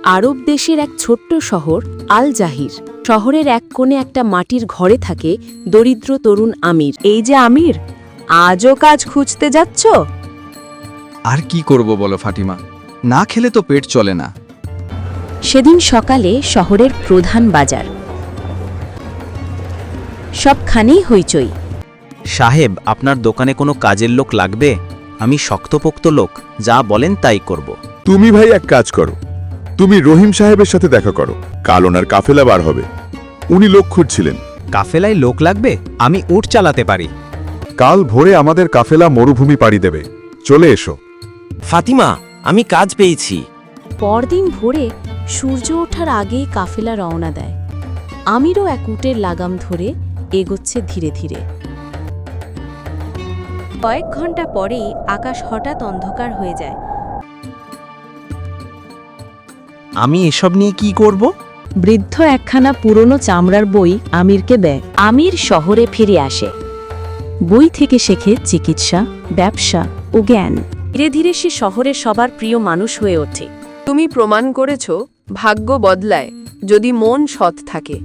আরব দেশের এক ছোট্ট শহর আল জাহির। শহরের এক কোণে একটা মাটির ঘরে থাকে দরিদ্র তরুণ আমির। এই যে আমির, আজও কাজ খুঁজতে যাচ্ছ? আর কি করব বলো ফাতিমা, না খেলে তো পেট চলে না। সেদিন সকালে শহরের প্রধান বাজার, সবখানেই হইচই। সাহেব, আপনার দোকানে কোনো কাজের লোক লাগবে? আমি শক্তপোক্ত লোক, যা বলেন তাই করব। তুমি ভাই এক কাজ করো, তুমি রহিম সাহেবের সাথে দেখা করো। কাল ওনার কাফেলা বার হবে, উনি লোক খুঁজছিলেন। কাফেলায় লোক লাগবে? আমি উট চালাতে পারি। কাল ভোরে আমাদের কাফেলা মরুভূমি পাড়ি দেবে, চলে এসো। ফাতিমা, আমি কাজ পেয়েছি। পরদিন ভোরে সূর্য ওঠার আগেই কাফেলা রওনা দেয়। আমিরও এক উটের লাগাম ধরে এগোচ্ছে ধীরে ধীরে। কয়েক ঘন্টা পরেই আকাশ হঠাৎ অন্ধকার হয়ে যায়। আমি এসব নিয়ে কি করব? বৃদ্ধ একখানা পুরনো চামড়ার বই আমিরকে দেয়। আমির শহরে ফিরে আসে। বই থেকে শেখে চিকিৎসা, ব্যবসা ও জ্ঞান। ধীরে ধীরে সে শহরের সবার প্রিয় মানুষ হয়ে ওঠে। তুমি প্রমাণ করেছ, ভাগ্য বদলায় যদি মন সৎ থাকে।